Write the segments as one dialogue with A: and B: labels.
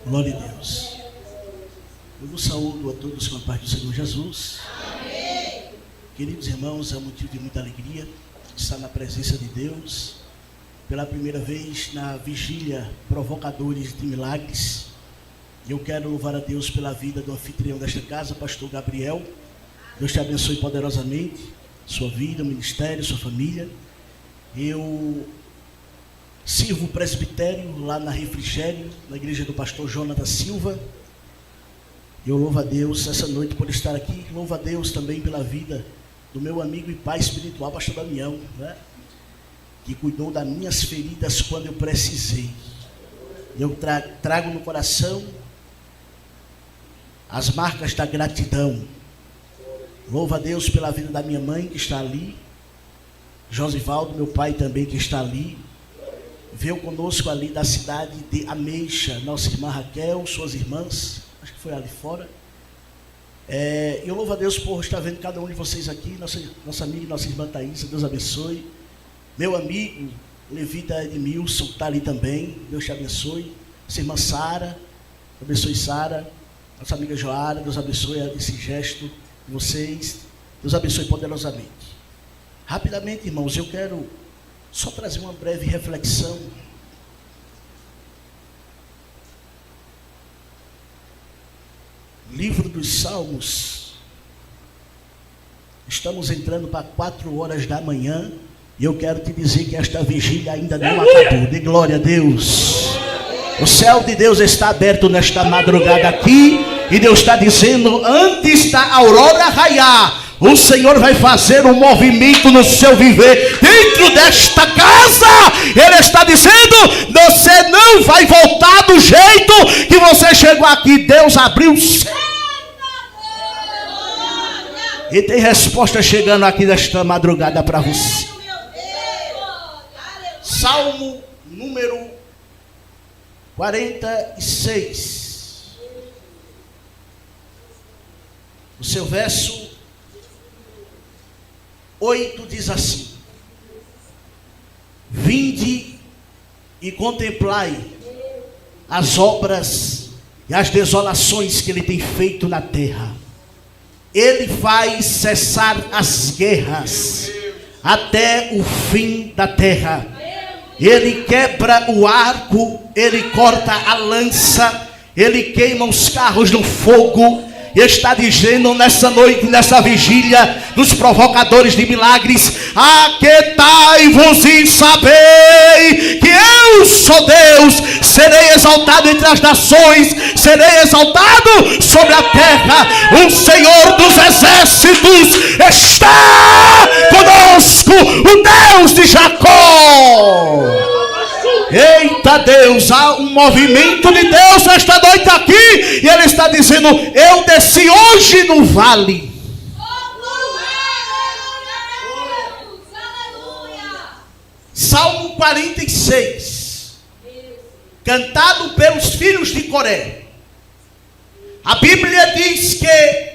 A: Glória a Deus. Eu vos saúdo a todos com a paz do Senhor Jesus. Amém. Queridos irmãos, é um motivo de muita alegria estar na presença de Deus. Pela primeira vez na vigília Provocadores de Milagres. Eu quero louvar a Deus pela vida do anfitrião desta casa, pastor Gabriel. Deus te abençoe poderosamente, sua vida, o ministério, sua família. Eu sirvo o presbitério lá na Refrigério, na igreja do pastor Jonathan Silva. Eu louvo a Deus essa noite por estar aqui. Louvo a Deus também pela vida do meu amigo e pai espiritual, pastor Damião, né? Que cuidou das minhas feridas quando eu precisei. Eu trago no coração as marcas da gratidão. Louvo a Deus pela vida da minha mãe que está ali, Josivaldo, meu pai também que está ali. Veio conosco ali da cidade de Ameixa, nossa irmã Raquel, suas irmãs, acho que foi ali fora. Eu louvo a Deus por estar vendo cada um de vocês aqui, nossa amiga e nossa irmã Thaísa, Deus abençoe. Meu amigo Levita Edmilson está ali também, Deus te abençoe. Nossa irmã Sara, abençoe Sara. Nossa amiga Joara, Deus abençoe esse gesto de vocês, Deus abençoe poderosamente. Rapidamente, irmãos, eu quero só trazer uma breve reflexão. Livro dos Salmos. Estamos entrando para 4 horas da manhã. E eu quero te dizer que esta vigília ainda não acabou. Dê glória a Deus. O céu de Deus está aberto nesta madrugada aqui. E Deus está dizendo, antes da aurora raiar, o Senhor vai fazer um movimento no seu viver dentro desta casa. Ele está dizendo, você não vai voltar do jeito que você chegou aqui. Deus abriu o céu. E tem resposta chegando aqui nesta madrugada para você. Salmo número 46. O seu verso 8 diz assim: vinde e contemplai as obras e as desolações que ele tem feito na terra. Ele faz cessar as guerras até o fim da terra. Ele quebra o arco, ele corta a lança, ele queima os carros no fogo. E está dizendo nessa noite, nessa vigília dos provocadores de milagres: aquietai-vos e sabei que eu sou Deus. Serei exaltado entre as nações, serei exaltado sobre a terra. O Senhor dos exércitos está conosco, o Deus de Jacó. Eita Deus, há um movimento de Deus esta noite aqui. E Ele está dizendo, eu desci hoje no vale. Salmo 46, cantado pelos filhos de Coré. A Bíblia diz que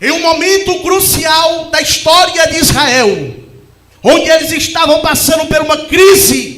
A: em um momento crucial da história de Israel, onde eles estavam passando por uma crise,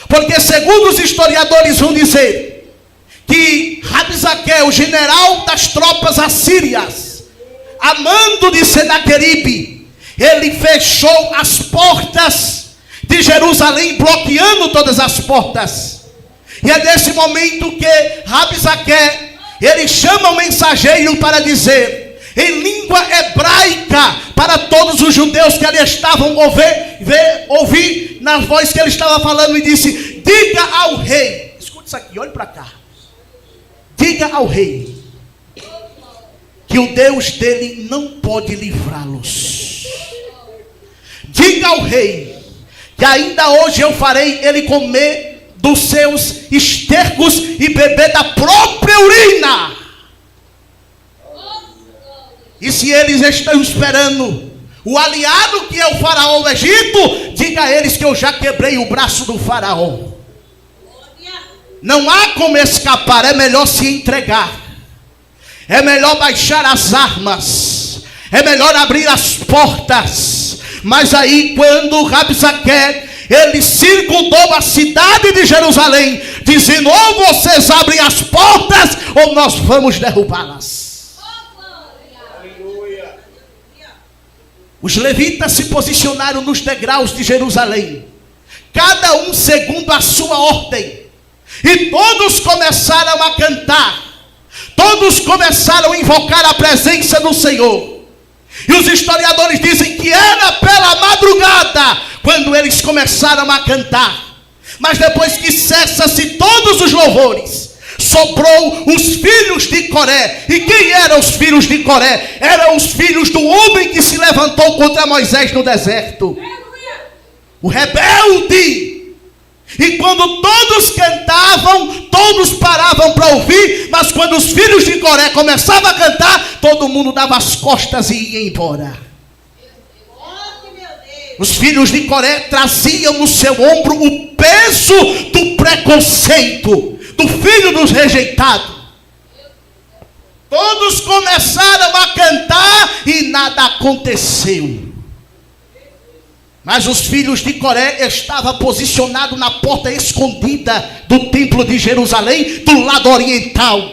A: porque segundo os historiadores vão dizer que Rabsaque, o general das tropas assírias, a mando de Senaqueribe, ele fechou as portas de Jerusalém, bloqueando todas as portas. E é nesse momento que Rabsaque, ele chama o mensageiro para dizer, em língua hebraica, para todos os judeus que ali estavam ouvir na voz que ele estava falando, e disse, diga ao rei, escute isso aqui, olhe para cá, diga ao rei que o Deus dele não pode livrá-los. Diga ao rei que ainda hoje eu farei ele comer dos seus estercos e beber da própria urina. E se eles estão esperando o aliado que é o faraó do Egito, diga a eles que eu já quebrei o braço do faraó. Não há como escapar, é melhor se entregar. É melhor baixar as armas. É melhor abrir as portas. Mas aí quando Rabsaque, ele circundou a cidade de Jerusalém, dizendo, ou vocês abrem as portas, ou nós vamos derrubá-las. Os levitas se posicionaram nos degraus de Jerusalém, cada um segundo a sua ordem, e todos começaram a cantar, todos começaram a invocar a presença do Senhor. E os historiadores dizem que era pela madrugada quando eles começaram a cantar. Mas depois que cessa-se todos os louvores, sobrou os filhos de Coré. E quem eram os filhos de Coré? Eram os filhos do homem que se levantou contra Moisés no deserto, o rebelde. E quando todos cantavam, todos paravam para ouvir. Mas quando os filhos de Coré começavam a cantar, todo mundo dava as costas e ia embora. Os filhos de Coré traziam no seu ombro o peso do preconceito, do filho dos rejeitados. Todos começaram a cantar e nada aconteceu. Mas os filhos de Coré estavam posicionados na porta escondida do templo de Jerusalém, do lado oriental.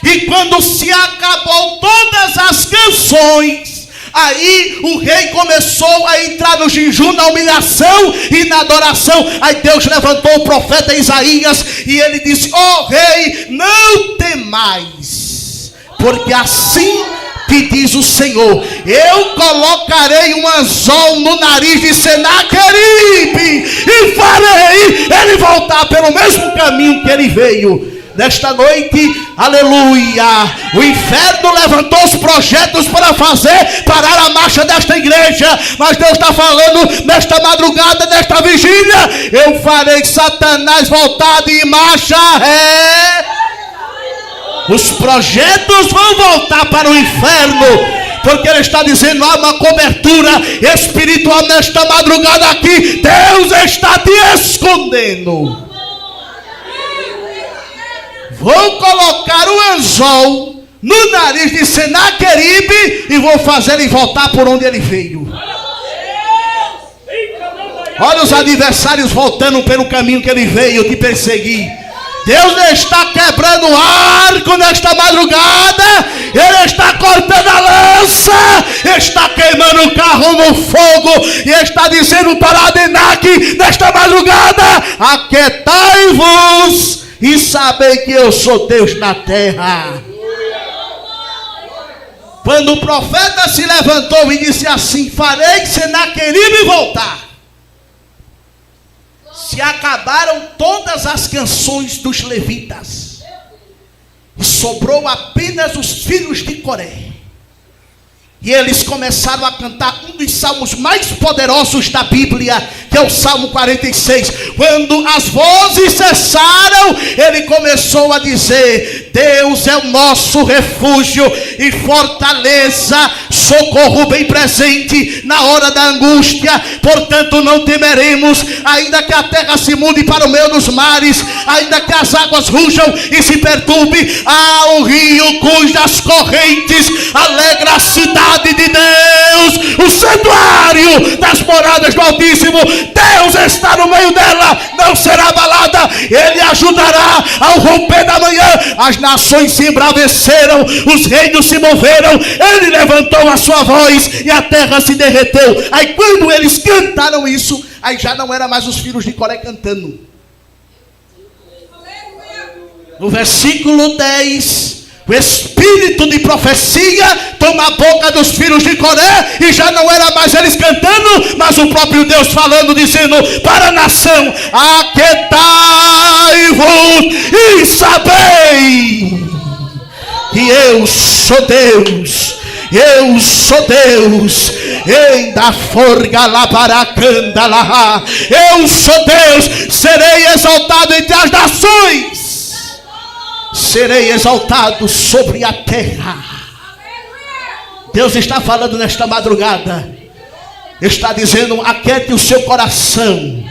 A: E quando se acabou todas as canções, aí o rei começou a entrar no jejum, na humilhação e na adoração. Aí Deus levantou o profeta Isaías e ele disse: ó rei, não temais, porque assim que diz o Senhor, eu colocarei um anzol no nariz de Senaqueribe e farei ele voltar pelo mesmo caminho que ele veio. Nesta noite, aleluia, o inferno levantou os projetos para fazer parar a marcha desta igreja. Mas Deus está falando nesta madrugada, nesta vigília: eu farei Satanás voltar de marcha ré. Os projetos vão voltar para o inferno, porque ele está dizendo: há uma cobertura espiritual nesta madrugada aqui. Deus está te escondendo. Vou colocar o anzol no nariz de Senaqueribe e vou fazer ele voltar por onde ele veio. Olha os adversários voltando pelo caminho que ele veio te perseguir. Deus está quebrando o arco nesta madrugada. Ele está cortando a lança, está queimando o carro no fogo e está dizendo para Adenaque nesta madrugada: aquietai-vos e sabei que eu sou Deus na terra. Quando o profeta se levantou e disse assim: farei Senaqueribe voltar, se acabaram todas as canções dos levitas e sobrou apenas os filhos de Coré. E eles começaram a cantar um dos salmos mais poderosos da Bíblia, que é o Salmo 46. Quando as vozes cessaram, ele começou a dizer: Deus é o nosso refúgio e fortaleza, socorro bem presente na hora da angústia. Portanto não temeremos, ainda que a terra se mude para o meio dos mares, ainda que as águas rujam e se perturbe. Há um rio cujas correntes alegra a cidade de Deus, o santuário das moradas do Altíssimo. Deus está no meio dela, não será abalada. Ele ajudará ao romper da manhã. As nações se embraveceram, os reinos se moveram. Ele levantou a sua voz e a terra se derreteu. Aí quando eles cantaram isso, aí já não era mais os filhos de Coré cantando. No versículo 10, o espírito de profecia toma a boca dos filhos de Coré, e já não era mais eles cantando, mas o próprio Deus falando, dizendo para a nação: aquietai-vos e sabei que eu sou Deus. Eu sou Deus. Ainda forga lá para lá. Eu sou Deus. Serei exaltado entre as nações. Serei exaltado sobre a terra. Deus está falando nesta madrugada. Está dizendo: aquiete o seu coração.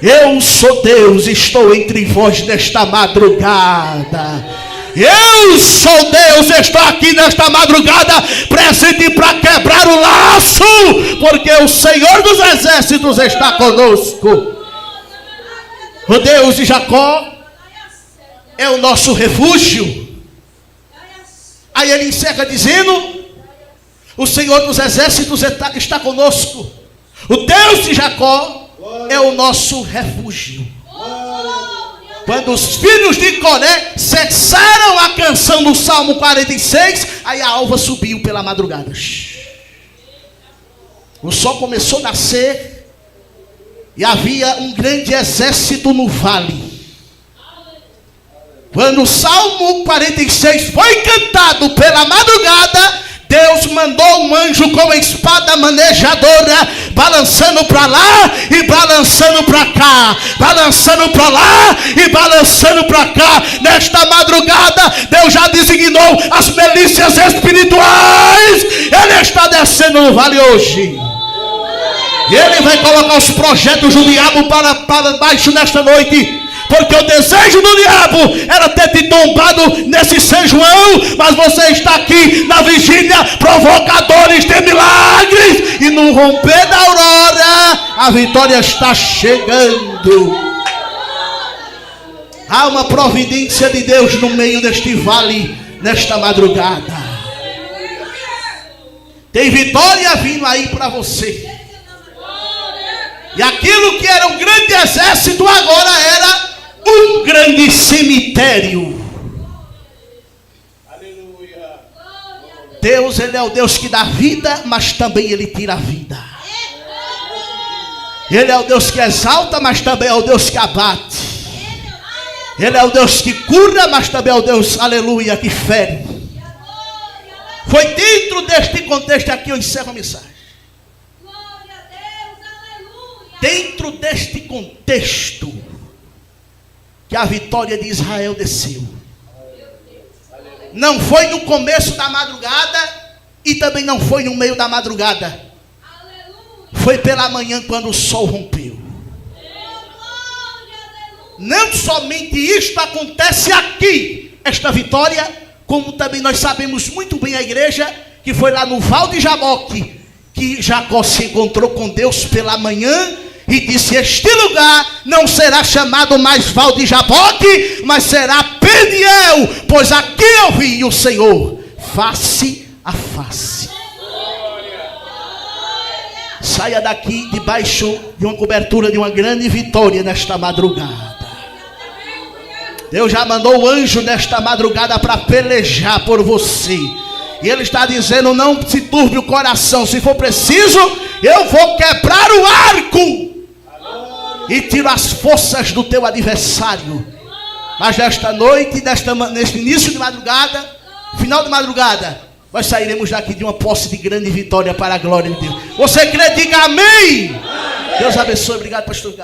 A: Eu sou Deus, estou entre vós nesta madrugada. Eu sou Deus, estou aqui nesta madrugada, presente para quebrar o laço, porque o Senhor dos exércitos está conosco. O Deus de Jacó é o nosso refúgio. Aí ele encerra dizendo: o Senhor dos exércitos está conosco. O Deus de Jacó é o nosso refúgio. Quando os filhos de Coré cessaram a canção do Salmo 46, aí a alva subiu pela madrugada. O sol começou a nascer e havia um grande exército no vale. Quando o Salmo 46 foi cantado pela madrugada, Deus mandou um anjo com a espada manejadora, balançando para lá e balançando para cá, balançando para lá e balançando para cá. Nesta madrugada, Deus já designou as milícias espirituais. Ele está descendo no vale hoje. E Ele vai colocar os projetos do diabo para baixo nesta noite. Porque o desejo do diabo era ter te tombado nesse São João, mas você está aqui na vigília, provocadores de milagres, e no romper da aurora, a vitória está chegando. Há uma providência de Deus no meio deste vale, nesta madrugada. Tem vitória vindo aí para você. E aquilo que era um grande exército, agora era um grande cemitério. Aleluia. Deus, Ele é o Deus que dá vida, mas também Ele tira a vida. Ele é o Deus que exalta, mas também é o Deus que abate. Ele é o Deus que cura, mas também é o Deus, aleluia, que fere. Foi dentro deste contexto aqui eu encerro a mensagem. Dentro deste contexto que a vitória de Israel desceu. Não foi no começo da madrugada e também não foi no meio da madrugada. Foi pela manhã quando o sol rompeu. Não somente isto acontece aqui, esta vitória, como também nós sabemos muito bem a igreja, que foi lá no Val de Jaboque, que Jacó se encontrou com Deus pela manhã e disse: este lugar não será chamado mais Val de Jaboque, mas será Peniel, pois aqui eu vi o Senhor face a face. Saia daqui debaixo de uma cobertura de uma grande vitória nesta madrugada. Deus já mandou o anjo nesta madrugada para pelejar por você. E Ele está dizendo: não se turbe o coração. Se for preciso, eu vou quebrar o arco e tiro as forças do teu adversário. Mas nesta noite, neste início de madrugada, final de madrugada, nós sairemos daqui de uma posse de grande vitória para a glória de Deus. Você crê? Diga amém. Deus abençoe. Obrigado, pastor.